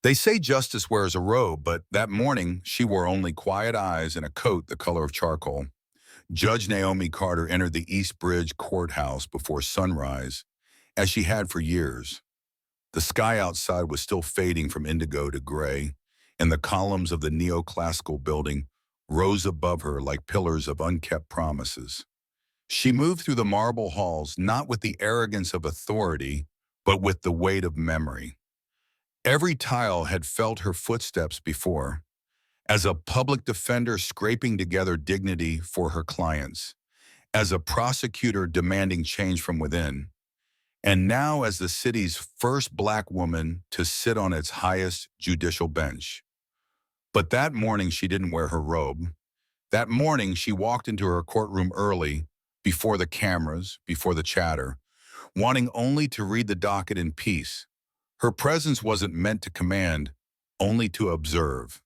They say justice wears a robe, but that morning she wore only quiet eyes and a coat the color of charcoal. Judge Naomi Carter entered the East Bridge courthouse before sunrise, as she had for years. The sky outside was still fading from indigo to gray, and the columns of the neoclassical building rose above her like pillars of unkept promises. She moved through the marble halls not with the arrogance of authority, but with the weight of memory. Every tile had felt her footsteps before, as a public defender scraping together dignity for her clients, as a prosecutor demanding change from within, and now as the city's first Black woman to sit on its highest judicial bench. But that morning she didn't wear her robe. That morning she walked into her courtroom early, before the cameras, before the chatter, wanting only to read the docket in peace. Her presence wasn't meant to command, only to observe.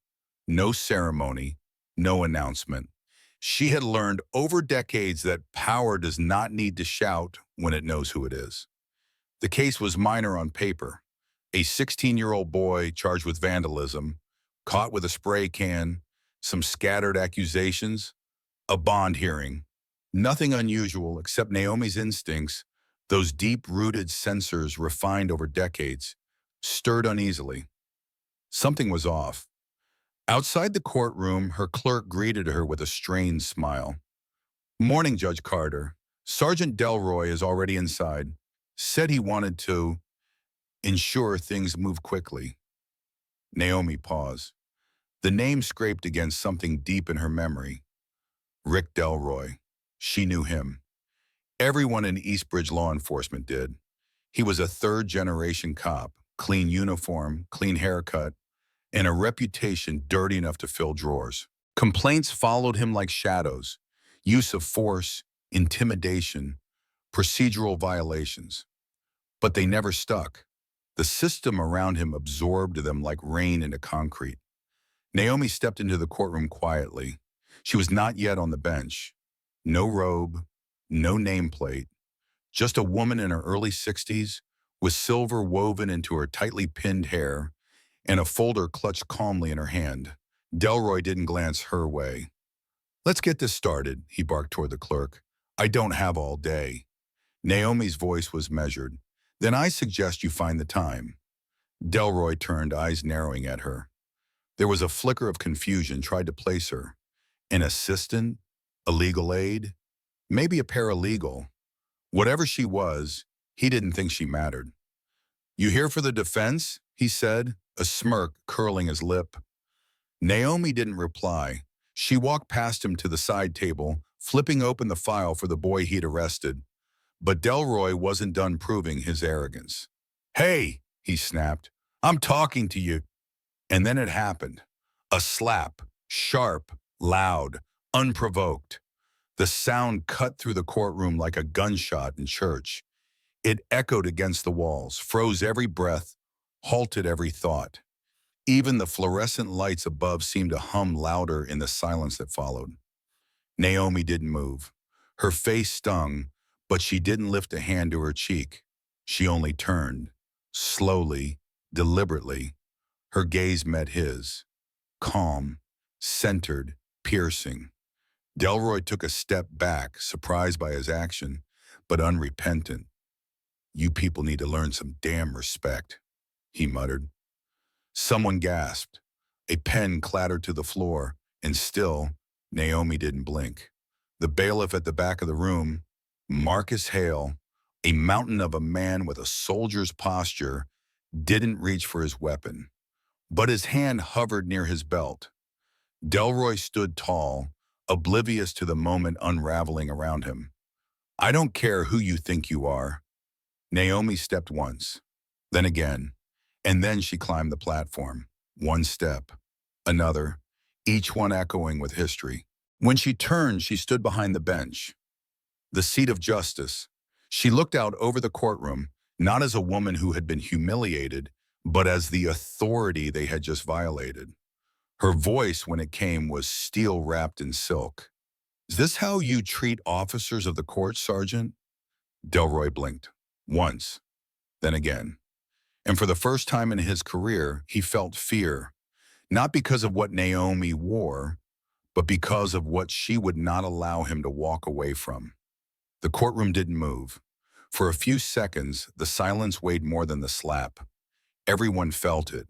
No ceremony, no announcement. She had learned over decades that power does not need to shout when it knows who it is. The case was minor on paper. A 16-year-old boy charged with vandalism, caught with a spray can, some scattered accusations, a bond hearing. Nothing unusual except Naomi's instincts, those deep-rooted sensors refined over decades, stirred uneasily. Something was off. Outside the courtroom, her clerk greeted her with a strained smile. "Morning, Judge Carter. Sergeant Delroy is already inside. Said he wanted to ensure things move quickly." Naomi paused. The name scraped against something deep in her memory. Rick Delroy. She knew him. Everyone in Eastbridge law enforcement did. He was a third-generation cop, clean uniform, clean haircut, and a reputation dirty enough to fill drawers. Complaints followed him like shadows: use of force, intimidation, procedural violations. But they never stuck. The system around him absorbed them like rain into concrete. Naomi stepped into the courtroom quietly. She was not yet on the bench. No robe, no nameplate, just a woman in her early 60s with silver woven into her tightly pinned hair and a folder clutched calmly in her hand. Delroy didn't glance her way. "Let's get this started," he barked toward the clerk. "I don't have all day." Naomi's voice was measured. "Then I suggest you find the time." Delroy turned, eyes narrowing at her. There was a flicker of confusion, tried to place her. An assistant? A legal aide? Maybe a paralegal. Whatever she was, he didn't think she mattered. "You here for the defense?" he said, a smirk curling his lip. Naomi didn't reply. She walked past him to the side table, flipping open the file for the boy he'd arrested. But Delroy wasn't done proving his arrogance. "Hey," he snapped, "I'm talking to you." And then it happened. A slap, sharp, loud, unprovoked. The sound cut through the courtroom like a gunshot in church. It echoed against the walls, froze every breath, halted every thought. Even the fluorescent lights above seemed to hum louder in the silence that followed. Naomi didn't move. Her face stung, but she didn't lift a hand to her cheek. She only turned, slowly, deliberately. Her gaze met his, calm, centered, piercing. Delroy took a step back, surprised by his action, but unrepentant. "You people need to learn some damn respect," he muttered. Someone gasped. A pen clattered to the floor, and still, Naomi didn't blink. The bailiff at the back of the room, Marcus Hale, a mountain of a man with a soldier's posture, didn't reach for his weapon, but his hand hovered near his belt. Delroy stood tall, oblivious to the moment unraveling around him. "I don't care who you think you are." Naomi stepped once, then again, and then she climbed the platform. One step, another, each one echoing with history. When she turned, she stood behind the bench, the seat of justice. She looked out over the courtroom, not as a woman who had been humiliated, but as the authority they had just violated. Her voice, when it came, was steel wrapped in silk. "Is this how you treat officers of the court, Sergeant?" Delroy blinked. Once, then again. And for the first time in his career, he felt fear, not because of what Naomi wore, but because of what she would not allow him to walk away from. The courtroom didn't move. For a few seconds, the silence weighed more than the slap. Everyone felt it,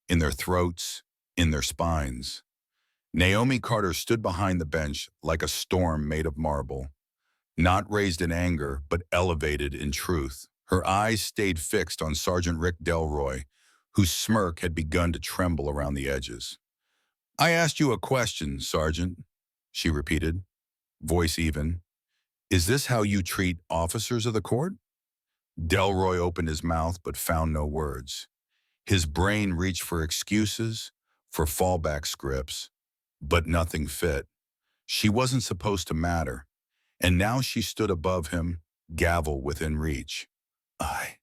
in their throats, in their spines. Naomi Carter stood behind the bench like a storm made of marble, not raised in anger, but elevated in truth. Her eyes stayed fixed on Sergeant Rick Delroy, whose smirk had begun to tremble around the edges. "I asked you a question, Sergeant," she repeated, voice even. "Is this how you treat officers of the court?" Delroy opened his mouth but found no words. His brain reached for excuses, for fallback scripts, but nothing fit. She wasn't supposed to matter, and now she stood above him, gavel within reach. I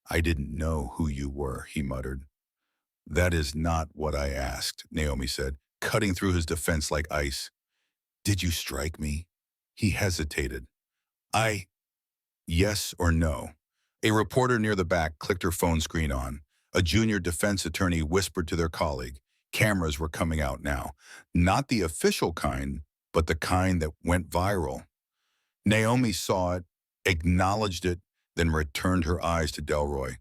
I didn't know who you were," he muttered. "That is not what I asked," Naomi said, cutting through his defense like ice. "Did you strike me?" He hesitated. "I Yes or no?" A reporter near the back clicked her phone screen on. A junior defense attorney whispered to their colleague. Cameras were coming out now. Not the official kind, but the kind that went viral. Naomi saw it, acknowledged it, then returned her eyes to Delroy.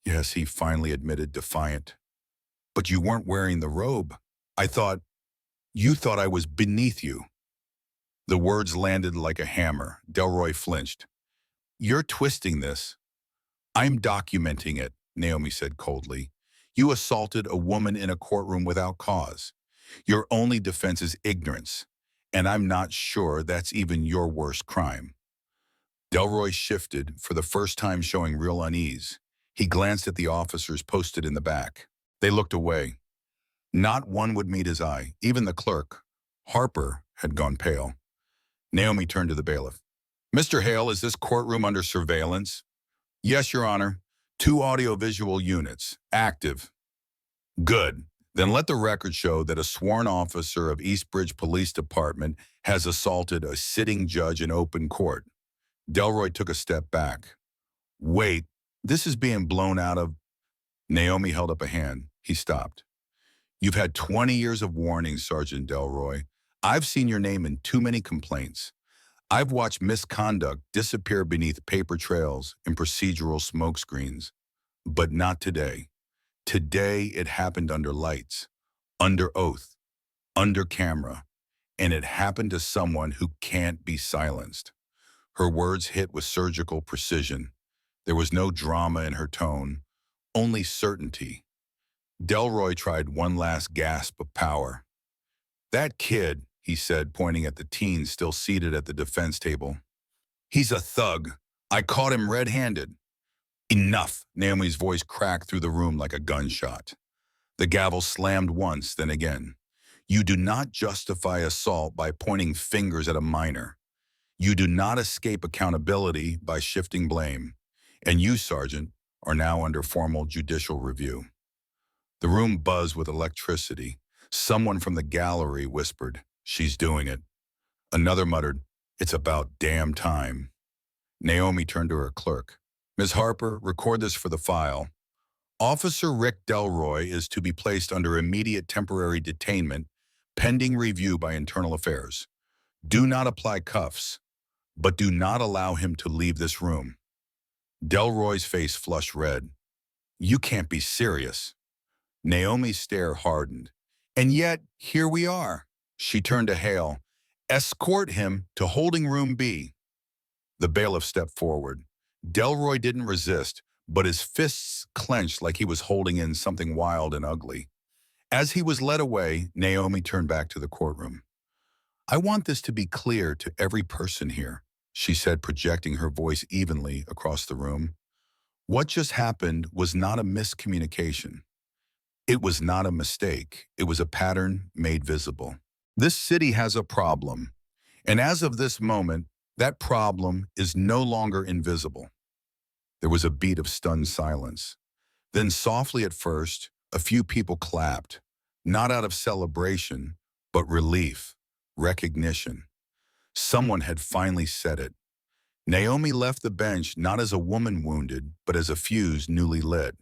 "Yes," he finally admitted, defiant. "But you weren't wearing the robe. You thought I was beneath you." The words landed like a hammer. Delroy flinched. "You're twisting this." "I'm documenting it," Naomi said coldly. "You assaulted a woman in a courtroom without cause. Your only defense is ignorance, and I'm not sure that's even your worst crime." Delroy shifted, for the first time showing real unease. He glanced at the officers posted in the back. They looked away. Not one would meet his eye, even the clerk. Harper had gone pale. Naomi turned to the bailiff. "Mr. Hale, is this courtroom under surveillance?" "Yes, Your Honor. 2 audiovisual units. Active." "Good. Then let the record show that a sworn officer of Eastbridge Police Department has assaulted a sitting judge in open court." Delroy took a step back. "Wait, this is being blown out of—" Naomi held up a hand. He stopped. "You've had 20 years of warning, Sergeant Delroy. I've seen your name in too many complaints. I've watched misconduct disappear beneath paper trails and procedural smokescreens. But not today. Today it happened under lights, under oath, under camera, and it happened to someone who can't be silenced." Her words hit with surgical precision. There was no drama in her tone, only certainty. Delroy tried one last gasp of power. "That kid," he said, pointing at the teen still seated at the defense table. "He's a thug. I caught him red-handed." "Enough!" Naomi's voice cracked through the room like a gunshot. The gavel slammed once, then again. "You do not justify assault by pointing fingers at a minor. You do not escape accountability by shifting blame. And you, Sergeant, are now under formal judicial review." The room buzzed with electricity. Someone from the gallery whispered, "She's doing it." Another muttered, "It's about damn time." Naomi turned to her clerk. "Ms. Harper, record this for the file. Officer Rick Delroy is to be placed under immediate temporary detainment, pending review by Internal Affairs. Do not apply cuffs, but do not allow him to leave this room." Delroy's face flushed red. "You can't be serious." Naomi's stare hardened. "And yet, here we are." She turned to Hale. "Escort him to holding room B." The bailiff stepped forward. Delroy didn't resist, but his fists clenched like he was holding in something wild and ugly. As he was led away, Naomi turned back to the courtroom. "I want this to be clear to every person here," she said, projecting her voice evenly across the room. "What just happened was not a miscommunication. It was not a mistake. It was a pattern made visible. This city has a problem, and as of this moment, that problem is no longer invisible." There was a beat of stunned silence. Then softly at first, a few people clapped, not out of celebration, but relief, recognition. Someone had finally said it. Naomi left the bench not as a woman wounded, but as a fuse newly lit.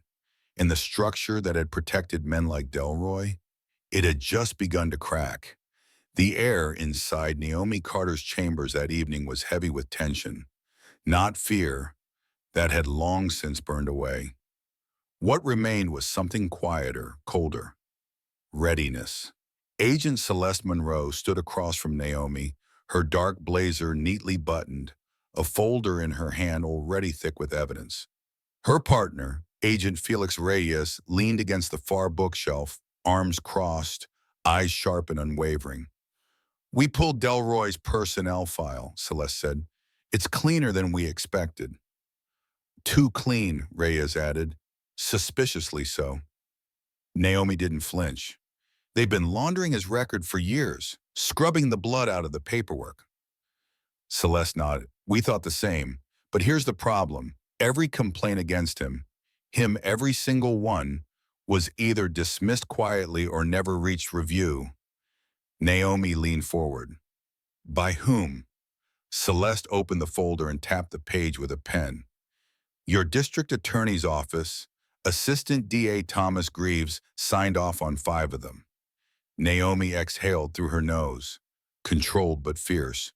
and the structure that had protected men like Delroy, it had just begun to crack. The air inside Naomi Carter's chambers that evening was heavy with tension, not fear, that had long since burned away. What remained was something quieter, colder: readiness. Agent Celeste Monroe stood across from Naomi, her dark blazer neatly buttoned, a folder in her hand already thick with evidence. Her partner, Agent Felix Reyes, leaned against the far bookshelf, arms crossed, eyes sharp and unwavering. "We pulled Delroy's personnel file," Celeste said. "It's cleaner than we expected." "Too clean," Reyes added, suspiciously so. Naomi didn't flinch. They'd been laundering his record for years, scrubbing the blood out of the paperwork. Celeste nodded. "We thought the same. But here's the problem. Every complaint against him, every single one, was either dismissed quietly or never reached review." Naomi leaned forward. "By whom?" Celeste opened the folder and tapped the page with a pen. "Your district attorney's office, Assistant DA Thomas Greaves, signed off on 5 of them." Naomi exhaled through her nose, controlled but fierce.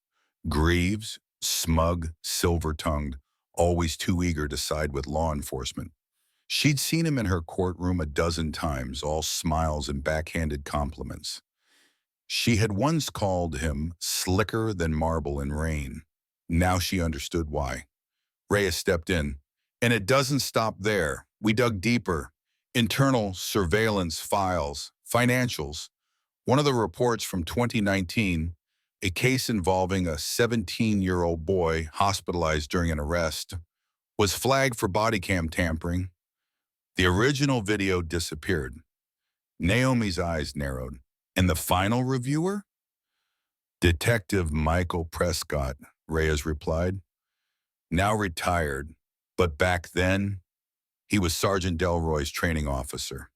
Greaves, smug, silver-tongued, always too eager to side with law enforcement. She'd seen him in her courtroom a dozen times, all smiles and backhanded compliments. She had once called him slicker than marble in rain. Now she understood why. Reyes stepped in. "And it doesn't stop there. We dug deeper. Internal surveillance files, financials. One of the reports from 2019, a case involving a 17-year-old boy hospitalized during an arrest, was flagged for body cam tampering. The original video disappeared." Naomi's eyes narrowed. "And the final reviewer?" "Detective Michael Prescott," Reyes replied. "Now retired, but back then, he was Sergeant Delroy's training officer."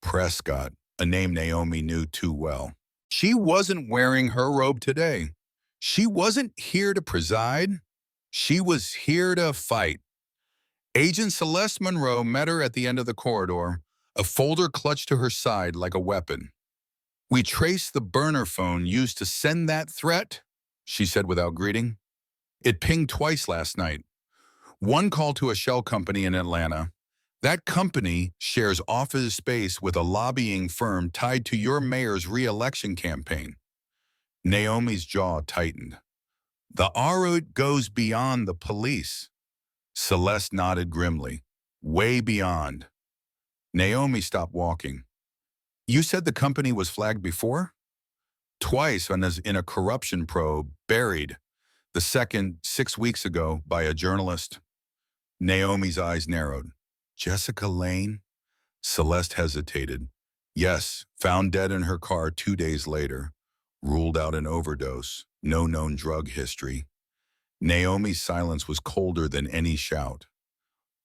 Prescott, a name Naomi knew too well. She wasn't wearing her robe today. She wasn't here to preside. She was here to fight. Agent Celeste Monroe met her at the end of the corridor, a folder clutched to her side like a weapon. "We traced the burner phone used to send that threat," she said without greeting. "It pinged twice last night. One call to a shell company in Atlanta. That company shares office space with a lobbying firm tied to your mayor's re-election campaign." Naomi's jaw tightened. "The route goes beyond the police." Celeste nodded grimly. "Way beyond." Naomi stopped walking. "You said the company was flagged before?" "Twice in a corruption probe, buried. The second, 6 weeks ago, by a journalist." Naomi's eyes narrowed. "Jessica Lane?" Celeste hesitated. "Yes, found dead in her car 2 days later. Ruled out an overdose. No known drug history." Naomi's silence was colder than any shout.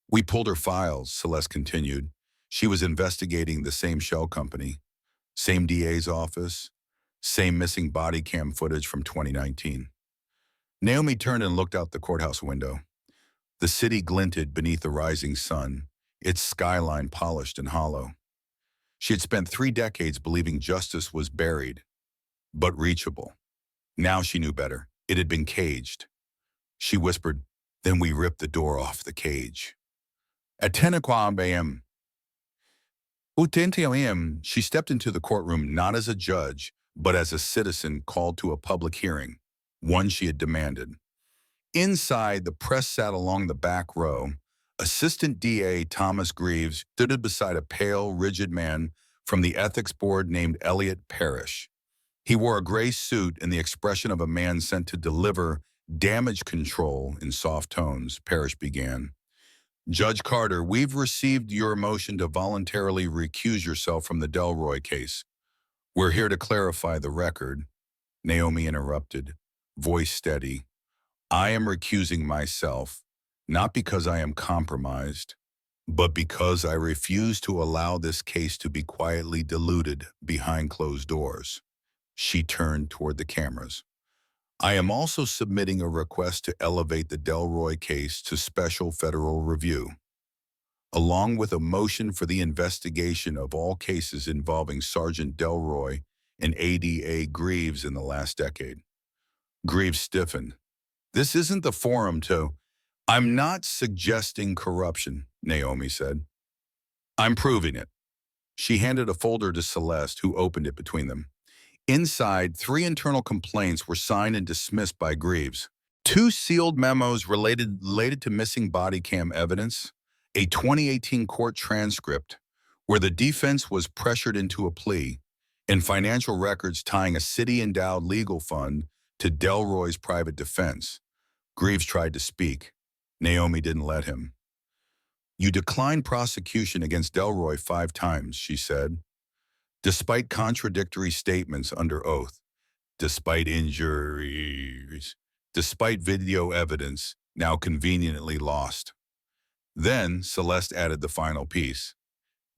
"We pulled her files," Celeste continued. "She was investigating the same shell company, same DA's office, same missing body cam footage from 2019. Naomi turned and looked out the courthouse window. The city glinted beneath the rising sun, its skyline polished and hollow. She had spent 3 decades believing justice was buried, but reachable. Now she knew better. It had been caged. She whispered, "Then we ripped the door off the cage." At 10 o'clock a.m., she stepped into the courtroom not as a judge, but as a citizen called to a public hearing, one she had demanded. Inside, the press sat along the back row. Assistant DA Thomas Greaves stood beside a pale, rigid man from the ethics board named Elliot Parrish. He wore a gray suit and the expression of a man sent to deliver damage control in soft tones. Parrish began. "Judge Carter, we've received your motion to voluntarily recuse yourself from the Delroy case. We're here to clarify the record." Naomi interrupted, voice steady. "I am recusing myself, not because I am compromised, but because I refuse to allow this case to be quietly diluted behind closed doors." She turned toward the cameras. "I am also submitting a request to elevate the Delroy case to special federal review." along with a motion for the investigation of all cases involving Sergeant Delroy and ADA Greaves in the last decade. Greaves stiffened. "This isn't the forum to—" "I'm not suggesting corruption," Naomi said. "I'm proving it." She handed a folder to Celeste, who opened it between them. Inside, 3 internal complaints were signed and dismissed by Greaves. 2 sealed memos related to missing body cam evidence, a 2018 court transcript where the defense was pressured into a plea, and financial records tying a city-endowed legal fund to Delroy's private defense. Greaves tried to speak. Naomi didn't let him. "You declined prosecution against Delroy 5 times, she said, despite contradictory statements under oath, despite injuries, despite video evidence now conveniently lost." Then Celeste added the final piece.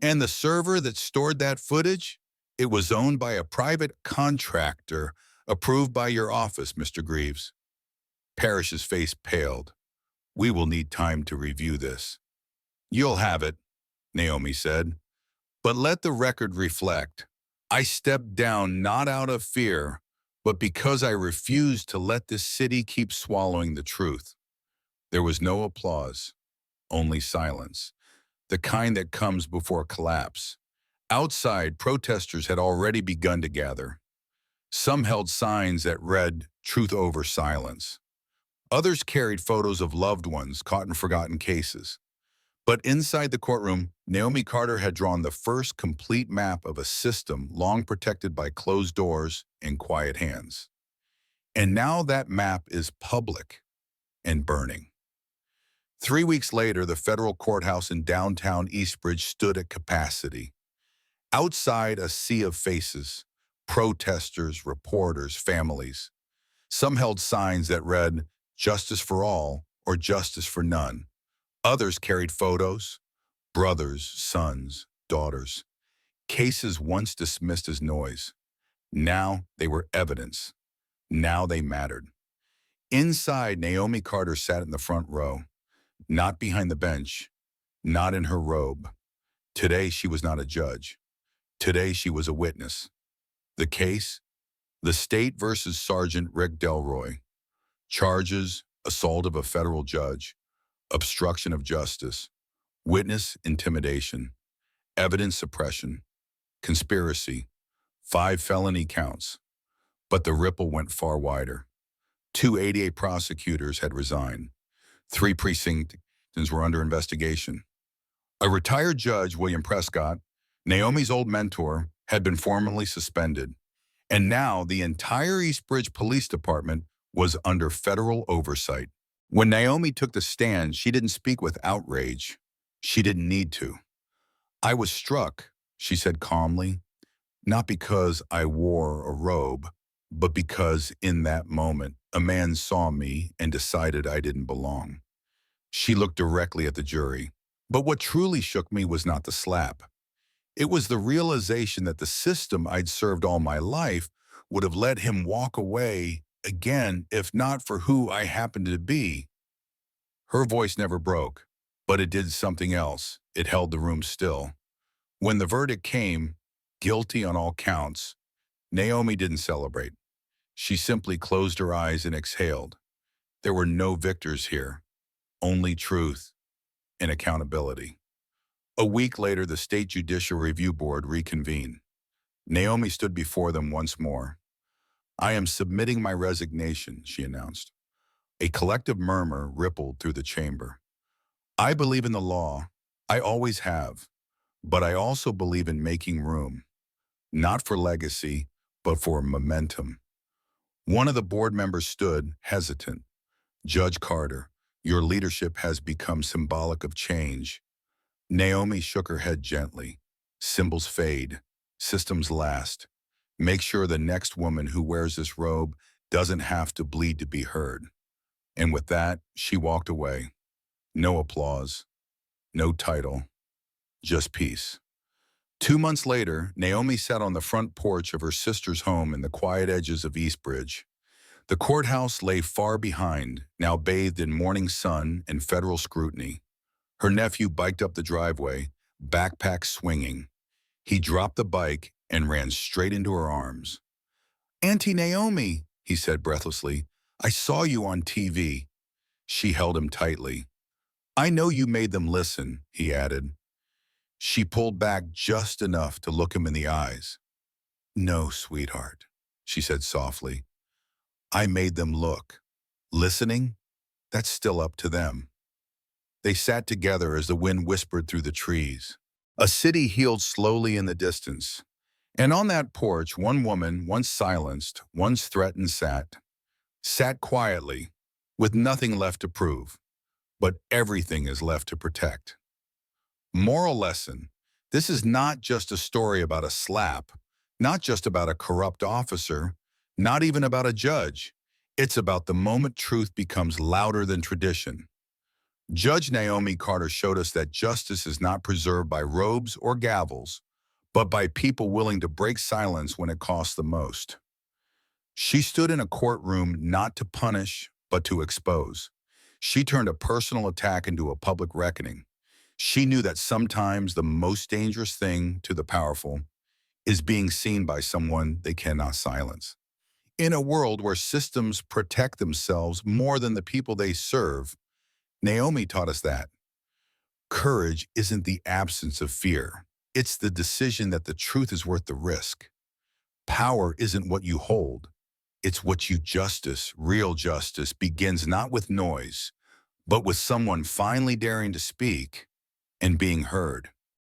"And the server that stored that footage? It was owned by a private contractor approved by your office, Mr. Greaves." Parrish's face paled. "We will need time to review this." "You'll have it," Naomi said. "But let the record reflect. I stepped down not out of fear, but because I refused to let this city keep swallowing the truth." There was no applause, only silence, the kind that comes before collapse. Outside, protesters had already begun to gather. Some held signs that read, "Truth over silence." Others carried photos of loved ones caught in forgotten cases. But inside the courtroom, Naomi Carter had drawn the first complete map of a system long protected by closed doors and quiet hands. And now that map is public and burning. 3 weeks later, the federal courthouse in downtown Eastbridge stood at capacity. Outside, a sea of faces, protesters, reporters, families. Some held signs that read, "Justice for all" or "Justice for none." Others carried photos, brothers, sons, daughters. Cases once dismissed as noise. Now they were evidence. Now they mattered. Inside, Naomi Carter sat in the front row, not behind the bench, not in her robe. Today she was not a judge. Today she was a witness. The case? The state versus Sergeant Rick Delroy. Charges: assault of a federal judge, obstruction of justice, witness intimidation, evidence suppression, conspiracy, 5 felony counts. But the ripple went far wider. 2 ADA prosecutors had resigned. 3 precincts were under investigation. A retired judge, William Prescott, Naomi's old mentor, had been formally suspended. And now the entire Eastbridge Police Department was under federal oversight. When Naomi took the stand, she didn't speak with outrage. She didn't need to. "I was struck," she said calmly, "not because I wore a robe, but because in that moment, a man saw me and decided I didn't belong." She looked directly at the jury. But what truly shook me was not the slap. It was the realization that the system I'd served all my life would have let him walk away again if not for who I happened to be. Her voice never broke, but it did something else. It held the room still. When the verdict came, guilty on all counts, Naomi didn't celebrate. She simply closed her eyes and exhaled. There were no victors here, only truth and accountability. A week later, the State Judicial Review Board reconvened. Naomi stood before them once more. "I am submitting my resignation," she announced. A collective murmur rippled through the chamber. "I believe in the law. I always have. But I also believe in making room, not for legacy, but for momentum." One of the board members stood, hesitant. "Judge Carter, your leadership has become symbolic of change." Naomi shook her head gently. "Symbols fade. Systems last. Make sure the next woman who wears this robe doesn't have to bleed to be heard." And with that, she walked away. No applause, no title, just peace. 2 months later, Naomi sat on the front porch of her sister's home in the quiet edges of Eastbridge. The courthouse lay far behind, now bathed in morning sun and federal scrutiny. Her nephew biked up the driveway, backpack swinging. He dropped the bike and ran straight into her arms. "Auntie Naomi," he said breathlessly, "I saw you on TV." She held him tightly. "I know you made them listen," he added. She pulled back just enough to look him in the eyes. "No, sweetheart," she said softly. "I made them look. Listening? That's still up to them." They sat together as the wind whispered through the trees. A city healed slowly in the distance. And on that porch, one woman, once silenced, once threatened, sat quietly, with nothing left to prove, but everything is left to protect. Moral lesson: this is not just a story about a slap, not just about a corrupt officer, not even about a judge. It's about the moment truth becomes louder than tradition. Judge Naomi Carter showed us that justice is not preserved by robes or gavels, but by people willing to break silence when it costs the most. She stood in a courtroom not to punish, but to expose. She turned a personal attack into a public reckoning. She knew that sometimes the most dangerous thing to the powerful is being seen by someone they cannot silence. In a world where systems protect themselves more than the people they serve, Naomi taught us that courage isn't the absence of fear. It's the decision that the truth is worth the risk. Power isn't what you hold. It's what you justice. Real justice begins not with noise, but with someone finally daring to speak and being heard.